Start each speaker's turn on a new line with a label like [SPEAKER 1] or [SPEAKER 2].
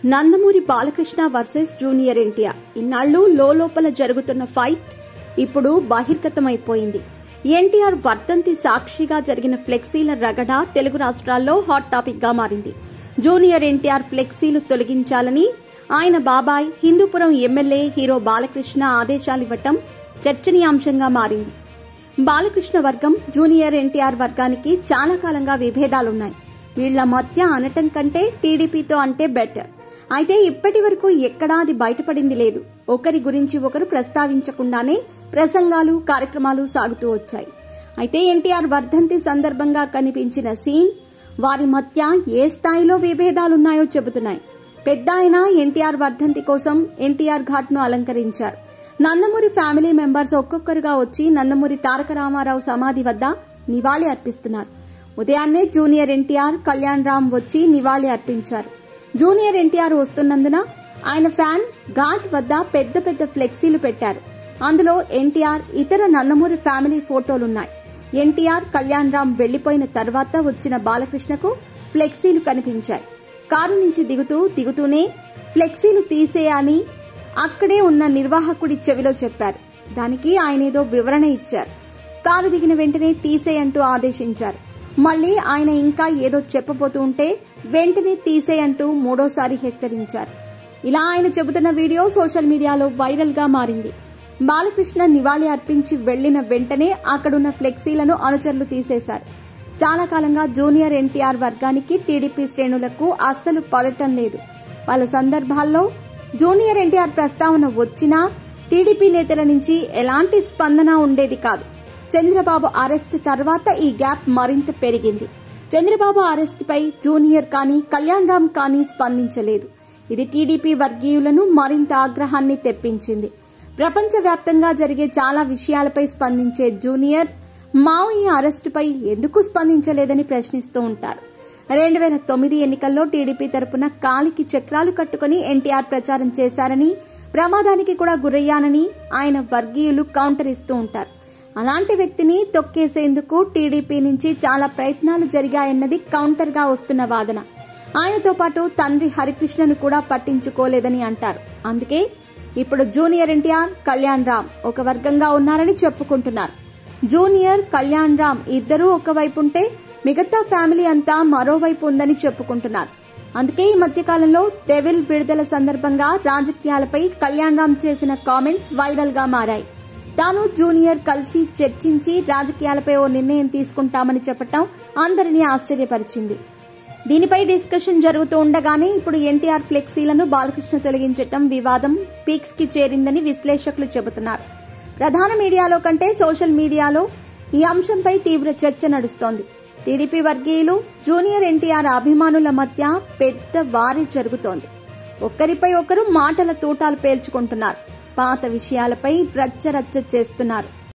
[SPEAKER 1] Nandamuri Balakrishna versus junior NTR. ఇన్నాళ్లు లోపల జరుగుతున్న ఫైట్ ఇప్పుడు బహిర్గతమైపోయింది. ఎన్టీఆర్ వర్ధంతి సాక్షిగా జరిగిన ఫ్లెక్సీల రగడ తెలుగు రాష్ట్రాల్లో హాట్ టాపిక్ గా మారింది. జూనియర్ ఎన్టీఆర్ ఫ్లెక్సీలు తొలగించాలని ఆయన బాబాయ్ హిందూపురం ఎమ్మెల్యే హీరో బాలకృష్ణ ఆదేశాలివ్వటం చర్చనీయాంశంగా మారింది. బాలకృష్ణ వర్గం జూనియర్ ఎన్టీఆర్ వర్గానికి చాలా కాలంగా విభేదాలున్నాయి. వీళ్ల మధ్య అనటం కంటే టీడీపీతో అంటే బెటర్. అయితే ఇప్పటి వరకు ఎక్కడా అది బయటపడింది లేదు. ఒకరి గురించి ఒకరు ప్రస్తావించకుండానే ప్రసంగాలు కార్యక్రమాలు సాగుతూ వచ్చాయి. అయితే ఎన్టీఆర్ వర్ధంతి సందర్భంగా కనిపించిన సీన్ వారి మధ్య ఏ స్థాయిలో విభేదాలున్నాయో చెబుతున్నాయి. పెద్ద ఆయన ఎన్టీఆర్ వర్ధంతి కోసం ఎన్టీఆర్ ఘాట్ ను అలంకరించారు. నందమూరి ఫ్యామిలీ మెంబర్స్ ఒక్కొక్కరుగా వచ్చి నందమూరి తారక రామారావు సమాధి వద్ద నివాళి అర్పిస్తున్నారు. ఉదయాన్నే జూనియర్ ఎన్టీఆర్, కళ్యాణ్ రామ్ వచ్చి నివాళి అర్పించారు. జూనియర్ ఎన్టీఆర్ వస్తున్నందున ఆయన ఫ్యాన్ ఘాట్ వద్ద పెద్ద పెద్ద ఫ్లెక్సీలు పెట్టారు. అందులో ఎన్టీఆర్, ఇతర నందమూరి ఫ్యామిలీ ఫోటోలున్నాయి. ఎన్టీఆర్, కళ్యాణ్ రామ్ వెళ్లిపోయిన తర్వాత వచ్చిన బాలకృష్ణకు ఫ్లెక్సీలు కనిపించాయి. కారు నుంచి దిగుతూనే ఫ్లెక్సీలు తీసేయాలని అక్కడే ఉన్న నిర్వాహకుడి చెవిలో చెప్పారు. దానికి ఆయనేదో వివరణ ఇచ్చారు. కారు దిగిన వెంటనే తీసేయంటూ ఆదేశించారు. మళ్లీ ఆయన ఇంకా ఏదో చెప్పబోతూ ఉంటే వెంటనే తీసేయంటూ మూడోసారి హెచ్చరించారు. ఇలా ఆయన చెబుతున్న వీడియో సోషల్ మీడియాలో వైరల్ గా మారింది. బాలకృష్ణ నివాళి అర్పించి వెళ్లిన వెంటనే అక్కడున్న ఫ్లెక్సీలను అనుచరులు తీసేశారు. చాలా కాలంగా జూనియర్ ఎన్టీఆర్ వర్గానికి టీడీపీ శ్రేణులకు అస్సలు పడటం లేదు. పలు సందర్భాల్లో జూనియర్ ఎన్టీఆర్ ప్రస్తావన వచ్చినా టీడీపీ నేతల నుంచి ఎలాంటి స్పందన ఉండేది కాదు. చంద్రబాబు అరెస్ట్ తర్వాత ఈ గ్యాప్ మరింత పెరిగింది. చంద్రబాబు అరెస్టుపై జూనియర్ కానీ కళ్యాణ్ రామ్ కానీ స్పందించలేదు. ఇది టీడీపీ వర్గీయులను మరింత ఆగ్రహాన్ని తెప్పించింది. ప్రపంచవ్యాప్తంగా జరిగే చాలా విషయాలపై స్పందించే జూనియర్ మావయ్య అరెస్టుపై ఎందుకు స్పందించలేదని ప్రశ్నిస్తూ ఉంటారు. 2009 ఎన్నికల్లో టీడీపీ తరపున కాలికి చక్రాలు కట్టుకుని ఎన్టీఆర్ ప్రచారం చేశారని, ప్రమాదానికి కూడా గురయ్యానని ఆయన వర్గీయులు కౌంటర్ ఇస్తూ ఉంటారు. అలాంటి వ్యక్తిని తొక్కేసేందుకు టీడీపీ నుంచి చాలా ప్రయత్నాలు జరిగాయన్నది కౌంటర్ గా వస్తున్న వాదన. ఆయనతో పాటు తండ్రి హరికృష్ణను కూడా పట్టించుకోలేదని అంటారు. అందుకే ఇప్పుడు జూనియర్ ఎన్టీఆర్, కళ్యాణ్ రామ్ ఒక వర్గంగా ఉన్నారని చెప్పుకుంటున్నారు. జూనియర్, కళ్యాణ్ రామ్ ఇద్దరూ ఒకవైపుంటే మిగతా ఫ్యామిలీ అంతా మరోవైపు ఉందని చెప్పుకుంటున్నారు. అందుకే ఈ మధ్యకాలంలో డెవిల్ విడుదల సందర్భంగా రాజకీయాలపై కళ్యాణ్ రామ్ చేసిన కామెంట్స్ వైరల్ గా మారాయి. తాను జూనియర్ కలిసి చర్చించి రాజకీయాలపై ఓ నిర్ణయం తీసుకుంటామని చెప్పటం అందరినీ ఆశ్చర్యపరిచింది. దీనిపై డిస్కషన్ జరుగుతూ ఉండగానే ఇప్పుడు ఎన్టీఆర్ ఫ్లెక్సీలను బాలకృష్ణ తొలగించటం వివాదం పీక్స్ కి చేరిందని విశ్లేషకులు చెబుతున్నారు. ప్రధాన మీడియాలో కంటే సోషల్ మీడియాలో ఈ అంశంపై తీవ్ర చర్చ నడుస్తోంది. టీడీపీ వర్గీయులు, జూనియర్ ఎన్టీఆర్ అభిమానుల మధ్య పెద్ద వారి జరుగుతోంది. ఒక్కరిపై ఒకరు మాటల తూటాలు పేల్చుకుంటున్నారు. పాత విషయాలపై రచ్చరచ్చ చేస్తున్నారు.